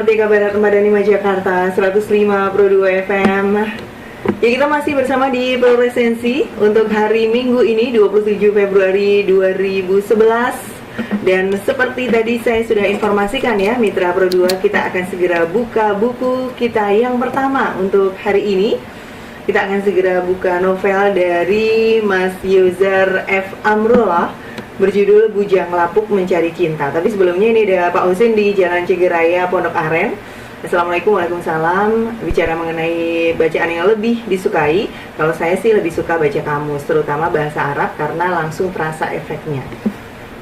Merdeka Barat Madani Jakarta 105.2 FM. Ya, kita masih bersama di Resensi untuk hari Minggu ini 27 Februari 2011. Dan seperti tadi saya sudah informasikan ya, Mitra Pro 2, kita akan segera buka buku kita yang pertama untuk hari ini. Kita akan segera buka novel dari Mas Yozar F. Amrullah berjudul Bujang Lapuk Mencari Cinta. Tapi sebelumnya ini ada Pak Husin di Jalan Cigeraya, Pondok Aren. Assalamualaikum, waalaikumsalam. Bicara mengenai bacaan yang lebih disukai, kalau saya sih lebih suka baca kamus, terutama bahasa Arab karena langsung terasa efeknya.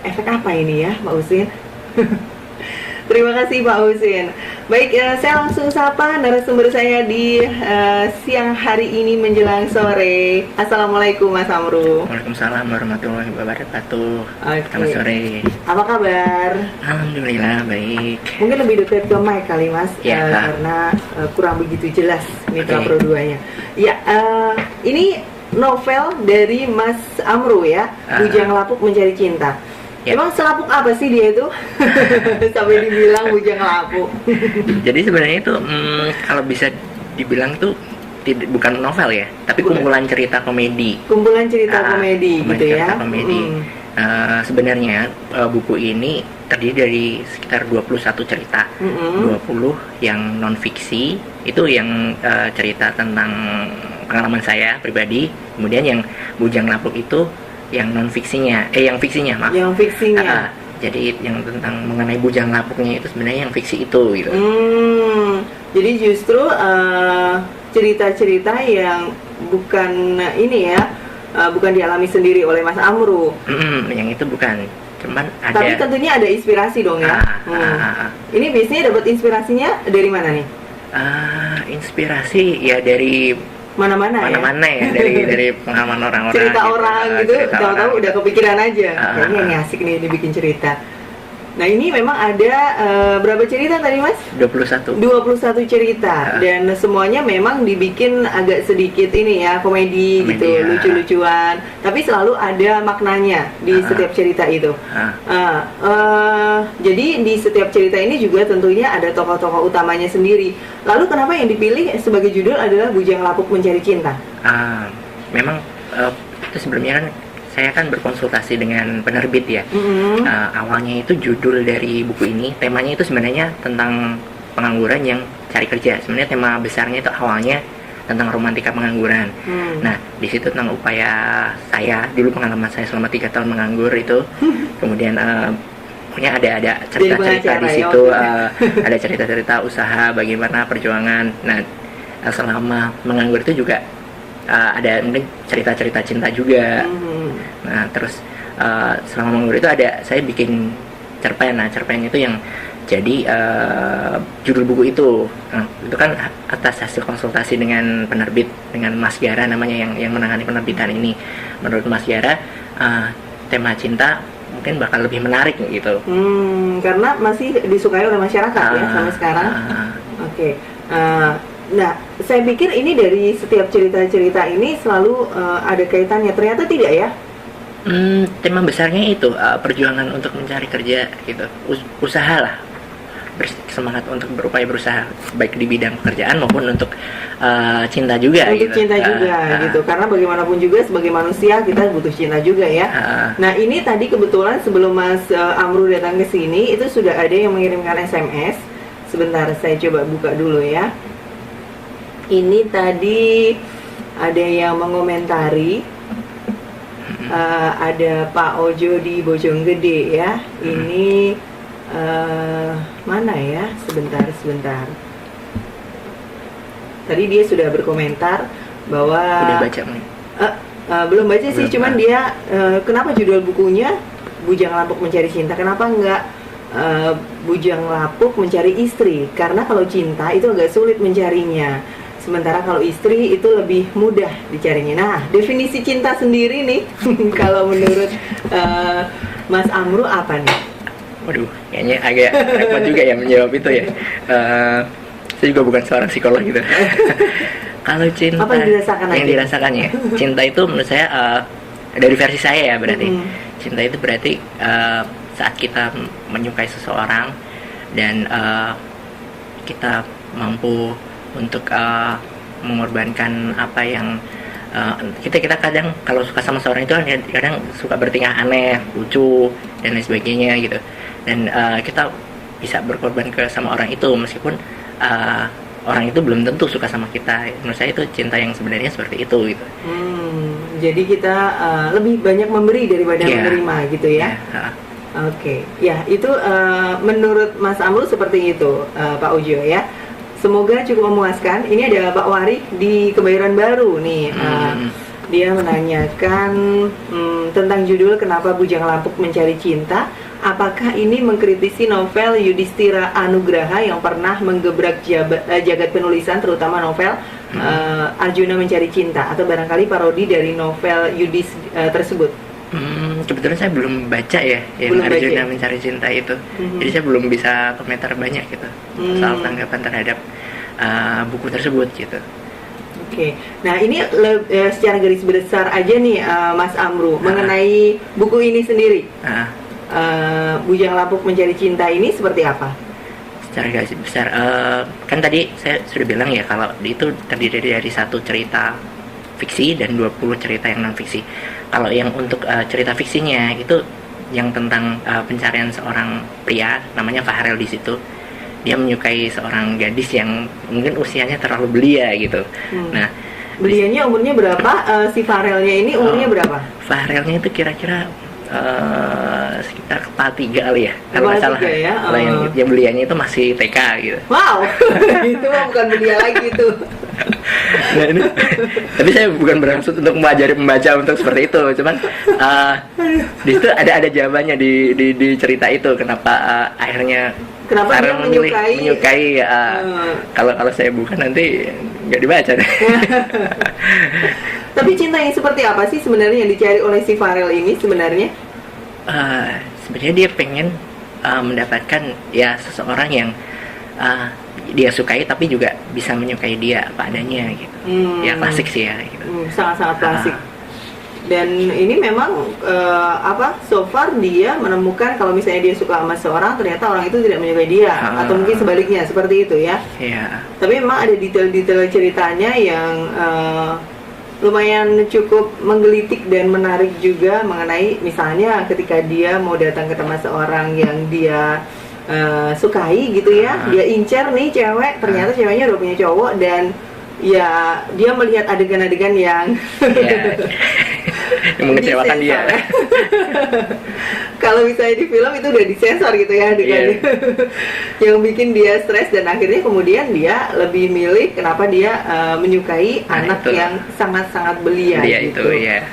Efek apa ini ya, Pak Husin? Terima kasih Pak Husin. Baik, saya langsung sapa narasumber saya di siang hari ini menjelang sore. Assalamualaikum Mas Amru. Waalaikumsalam warahmatullahi wabarakatuh. Selamat sore. Apa kabar? Alhamdulillah baik. Mungkin lebih dekat ke mic kali Mas, ya, karena kurang begitu jelas Mitra Pro 2-nya. Ya, ini novel dari Mas Amru ya, Bujang Lapuk Mencari Cinta. Ya. Emang selapuk apa sih dia itu? Sampai dibilang bujang lapuk. Jadi sebenarnya itu kalau bisa dibilang tuh bukan novel ya, tapi kumpulan cerita komedi. Kumpulan cerita komedi gitu cerita ya. Komedi. Sebenarnya buku ini terdiri dari sekitar 21 cerita. 20 yang non fiksi, itu yang cerita tentang pengalaman saya pribadi. Kemudian yang Bujang Lapuk itu yang non fiksinya, yang fiksinya maaf. Yang fiksinya. Jadi yang tentang mengenai bujang lapuknya itu sebenarnya yang fiksi itu gitu. Jadi justru cerita-cerita yang bukan ini ya, bukan dialami sendiri oleh Mas Amru. Yang itu bukan. Cuman ada. Tapi tentunya ada inspirasi dong ya. Ini biasanya dapat inspirasinya dari mana nih? Inspirasi ya dari mana-mana ya dari pengalaman orang-orang, cerita gitu, orang gitu, tahu-tahu udah kepikiran aja kayaknya ini asik nih dibikin cerita. Nah ini memang ada berapa cerita tadi Mas? 21 cerita. Dan semuanya memang dibikin agak sedikit ini ya, komedi gitu, lucu-lucuan. Tapi selalu ada maknanya di setiap cerita itu. Jadi di setiap cerita ini juga tentunya ada tokoh-tokoh utamanya sendiri. Lalu kenapa yang dipilih sebagai judul adalah Bujang Lapuk Mencari Cinta? Memang itu sebelumnya kan saya kan berkonsultasi dengan penerbit ya. Awalnya itu judul dari buku ini, temanya itu sebenarnya tentang pengangguran yang cari kerja. Sebenarnya tema besarnya itu awalnya tentang romantika pengangguran. Nah, di situ tentang upaya saya, dulu pengalaman saya selama 3 tahun menganggur itu. Kemudian punya ada cerita-cerita di situ, ada cerita-cerita usaha, bagaimana perjuangan. Nah, selama menganggur itu juga ada cerita-cerita cinta juga. Nah terus selama menganggur itu saya bikin cerpen. Nah cerpen itu yang jadi judul buku itu. Nah, itu kan atas hasil konsultasi dengan penerbit, dengan Mas Gara namanya yang menangani penerbitan ini. Menurut Mas Gara tema cinta mungkin bakal lebih menarik gitu. Karena masih disukai oleh masyarakat ya sampai sekarang. Oke. Nah, saya pikir ini dari setiap cerita-cerita ini selalu ada kaitannya. Ternyata tidak ya? Tema besarnya itu perjuangan untuk mencari kerja gitu, usaha lah, semangat untuk berupaya berusaha baik di bidang pekerjaan maupun untuk cinta juga. Untuk gitu. Cinta juga gitu, karena bagaimanapun juga sebagai manusia kita butuh cinta juga ya. Nah ini tadi kebetulan sebelum Mas Amru datang ke sini itu sudah ada yang mengirimkan SMS. Sebentar saya coba buka dulu ya. Ini tadi ada yang mengomentari, ada Pak Ojo di Bojonggede ya. Ini mana ya? Sebentar. Tadi dia sudah berkomentar bahwa udah baca belum baca sih, cuman dia kenapa judul bukunya Bujang Lapuk Mencari Cinta? Kenapa enggak Bujang Lapuk Mencari Istri? Karena kalau cinta itu agak sulit mencarinya. Sementara kalau istri itu lebih mudah dicarinya. Nah, definisi cinta sendiri nih, kalau menurut Mas Amru apa nih? Waduh, kayaknya agak repot juga ya menjawab itu ya. Saya juga bukan seorang psikolog gitu. Kalau cinta, apa yang dirasakannya? Cinta itu menurut saya dari versi saya ya berarti. Cinta itu berarti saat kita menyukai seseorang dan kita mampu untuk mengorbankan apa yang kita kadang kalau suka sama seorang itu kan kadang suka bertingkah aneh, lucu dan lain sebagainya gitu, dan kita bisa berkorban ke sama orang itu meskipun orang itu belum tentu suka sama kita. Menurut saya itu cinta yang sebenarnya seperti itu gitu. Jadi kita lebih banyak memberi daripada menerima gitu ya. Oke, ya itu menurut Mas Amru seperti itu, Pak Ujo ya. Semoga cukup memuaskan. Ini ada Pak Wari di Kebayoran Baru nih. Dia menanyakan tentang judul Kenapa Bujang Lapuk Mencari Cinta. Apakah ini mengkritisi novel Yudhistira Anugraha yang pernah menggebrak jagat penulisan, terutama novel Arjuna Mencari Cinta, atau barangkali parodi dari novel tersebut? Kebetulan saya belum baca ya yang Arjuna Mencari Cinta itu, jadi saya belum bisa komentar banyak gitu soal tanggapan terhadap buku tersebut gitu. Oke, nah ini secara garis besar aja nih Mas Amru mengenai buku ini sendiri. Bujang Lapuk Mencari Cinta ini seperti apa? Secara garis besar, kan tadi saya sudah bilang ya kalau itu terdiri dari satu cerita fiksi dan 20 cerita yang non fiksi. Kalau yang untuk cerita fiksinya itu yang tentang pencarian seorang pria namanya Fahrel di situ. Dia menyukai seorang gadis yang mungkin usianya terlalu belia gitu. Nah, belianya umurnya berapa? Si Fahrelnya ini umurnya berapa? Fahrelnya itu kira-kira sekitar kepala 3 kali ya, kalau nggak salah ya. Kalau yang belianya itu masih TK gitu. Wow, itu mah bukan belia lagi tuh. Nah ini, tapi saya bukan bermaksud untuk mengajari pembaca untuk seperti itu, cuman di situ ada jawabannya di cerita itu kenapa akhirnya dia menyukai kalau saya bukan nanti nggak dibaca deh. Tapi cinta yang seperti apa sih sebenarnya yang dicari oleh si Fahrel ini sebenarnya? Sebenarnya dia pengen mendapatkan ya seseorang yang dia sukai tapi juga bisa menyukai dia apa adanya gitu. Ya klasik sih ya gitu. Sangat-sangat klasik. Dan ini memang so far dia menemukan kalau misalnya dia suka sama seorang, ternyata orang itu tidak menyukai dia, atau mungkin sebaliknya seperti itu ya. Tapi memang ada detail-detail ceritanya yang lumayan cukup menggelitik dan menarik juga, mengenai misalnya ketika dia mau datang ke tempat seorang yang dia sukai gitu ya, dia incer nih cewek, ternyata ceweknya udah punya cowok, dan ya dia melihat adegan-adegan yang yang mengecewakan dia. Kalau misalnya di film itu udah disensor gitu ya adegannya. Yang bikin dia stres, dan akhirnya kemudian dia lebih milih kenapa dia menyukai anak itu, yang sangat-sangat belia gitu. Itu, ya.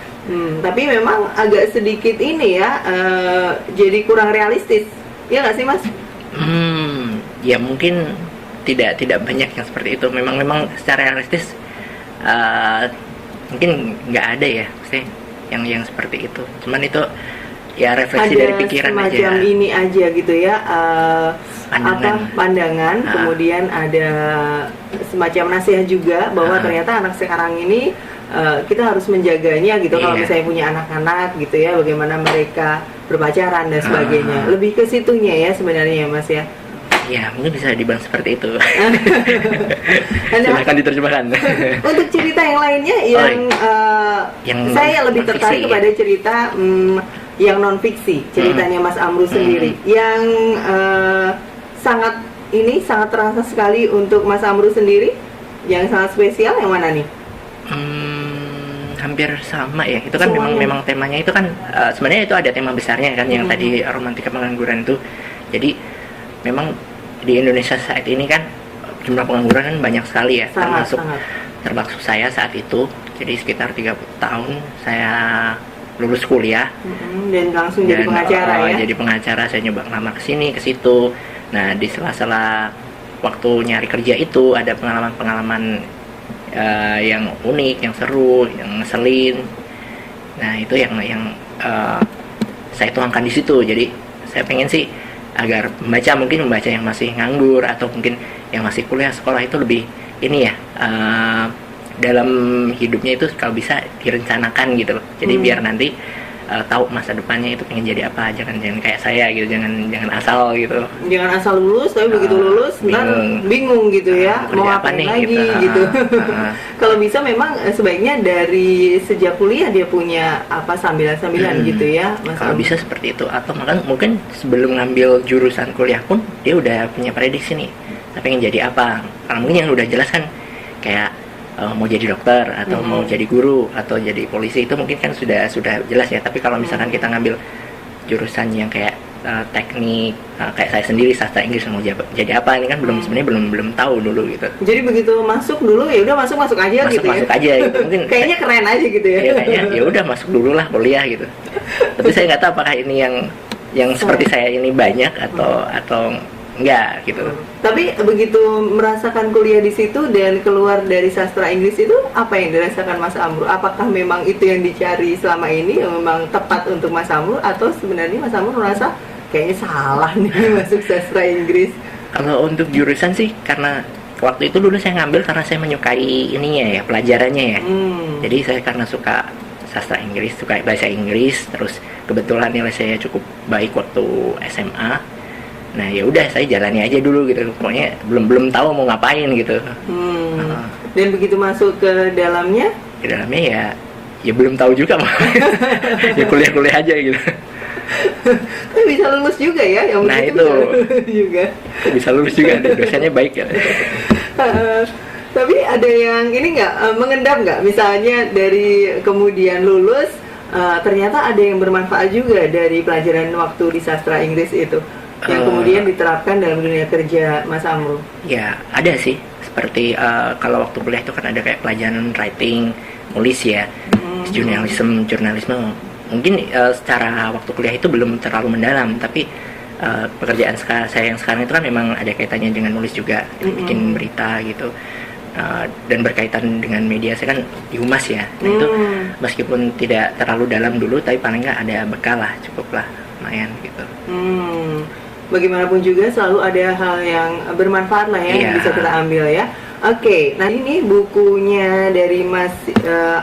Tapi memang agak sedikit ini ya, jadi kurang realistis. Iya nggak sih Mas? Ya mungkin tidak banyak yang seperti itu. Memang secara realistis mungkin nggak ada ya, sih yang seperti itu. Cuman itu ya refleksi dari pikiran aja. Ada semacam ini aja gitu ya, pandangan. Kemudian ada semacam nasihat juga bahwa ternyata anak sekarang ini kita harus menjaganya gitu. Kalau misalnya punya anak-anak gitu ya, bagaimana mereka berpacaran dan sebagainya. Lebih ke situnya ya sebenarnya ya Mas ya. Ya, mungkin bisa dibilang seperti itu. Silahkan diterjemahkan. Untuk cerita yang lainnya yang saya lebih tertarik kepada cerita yang non fiksi, ceritanya Mas Amru sendiri, yang sangat terasa sekali untuk Mas Amru sendiri, yang sangat spesial yang mana nih? Hampir sama ya. Itu kan memang temanya itu kan sebenarnya itu ada tema besarnya kan, yang tadi romantika pengangguran itu. Jadi memang di Indonesia saat ini kan jumlah pengangguran kan banyak sekali ya, termasuk saya saat itu. Jadi sekitar 30 tahun saya lulus kuliah dan langsung jadi pengacara ya. Jadi pengacara, saya nyoba ngelamar ke sini ke situ. Nah, di sela-sela waktu nyari kerja itu ada pengalaman-pengalaman yang unik, yang seru, yang ngeselin. Nah, itu yang saya tuangkan di situ. Jadi saya pengen sih agar membaca yang masih nganggur atau mungkin yang masih kuliah sekolah itu lebih ini ya, dalam hidupnya itu kalau bisa direncanakan gitu loh. Jadi biar nanti tahu masa depannya itu pengen jadi apa, jangan kayak saya gitu, jangan asal gitu. Jangan asal lulus tapi begitu lulus ntar bingung gitu ya, mau kerja apa ngapain nih, lagi gitu. Kalau bisa memang sebaiknya dari sejak kuliah dia punya apa sambilan-sambilan gitu ya, Mas Kalau Amru. bisa seperti itu, atau mungkin sebelum ngambil jurusan kuliah pun dia udah punya prediksi nih, saya pengen jadi apa. Karena mungkin yang udah jelas kan kayak mau jadi dokter atau mau jadi guru atau jadi polisi, itu mungkin kan sudah jelas ya. Tapi kalau misalkan kita ngambil jurusan yang kayak teknik, kayak saya sendiri sastra Inggris, mau jadi apa, ini kan sebenarnya belum tahu dulu gitu. Jadi begitu masuk dulu ya udah masuk aja gitu ya. Masuk aja gitu. Mungkin kayaknya keren aja gitu ya. Ya kayaknya ya udah masuk dulu lah kuliah gitu. Tapi saya nggak tahu apakah ini yang seperti saya ini banyak atau enggak gitu. Tapi begitu merasakan kuliah di situ dan keluar dari sastra Inggris itu, apa yang dirasakan Mas Amru? Apakah memang itu yang dicari selama ini, yang memang tepat untuk Mas Amru, atau sebenarnya Mas Amru merasa kayaknya salah nih masuk sastra Inggris? Kalau untuk jurusan sih, karena waktu itu dulu saya ngambil karena saya menyukai ininya ya, pelajarannya ya. Jadi saya karena suka sastra Inggris, suka bahasa Inggris, terus kebetulan nilai saya cukup baik waktu SMA. Nah ya udah, saya jalani aja dulu gitu, pokoknya belum tahu mau ngapain gitu. Dan begitu masuk ke dalamnya ya belum tahu juga mah. Ya kuliah aja gitu. Tapi bisa lulus juga ya, yang nah begitu itu bisa lulus juga. bisa lulus juga, dosennya baik ya. Tapi ada yang ini nggak, mengendap nggak, misalnya dari kemudian lulus ternyata ada yang bermanfaat juga dari pelajaran waktu di sastra Inggris itu, yang kemudian diterapkan dalam dunia kerja Mas Amru? Ya ada sih, seperti kalau waktu kuliah itu kan ada kayak pelajaran writing, nulis ya, jurnalisme. Mungkin secara waktu kuliah itu belum terlalu mendalam, tapi pekerjaan saya yang sekarang itu kan memang ada kaitannya dengan nulis juga, bikin berita gitu. Dan berkaitan dengan media, saya kan di humas ya. Nah itu meskipun tidak terlalu dalam dulu, tapi paling nggak ada bekal lah, cukup lah, lumayan gitu. Bagaimanapun juga selalu ada hal yang bermanfaat lah ya, yang bisa kita ambil ya. Oke, nah ini bukunya dari Mas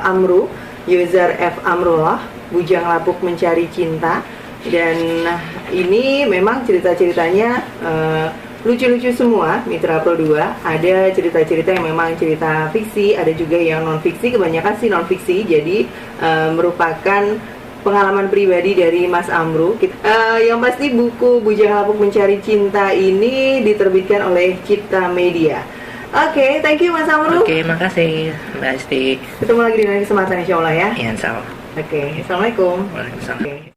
Amru, Yuzar F. Amrullah, Bujang Lapuk Mencari Cinta. Dan ini memang cerita-ceritanya lucu-lucu semua, Mitra Pro 2. Ada cerita-cerita yang memang cerita fiksi, ada juga yang non-fiksi, kebanyakan sih non-fiksi. Jadi merupakan pengalaman pribadi dari Mas Amru. Yang pasti buku Bujang Lapuk Mencari Cinta ini diterbitkan oleh Cipta Media. Oke, thank you Mas Amru. Oke, makasih Mbak Esti. Ketemu lagi di lain kesempatan insya Allah ya. Iya, insya Allah. Oke, Assalamualaikum. Waalaikumsalam. Oke.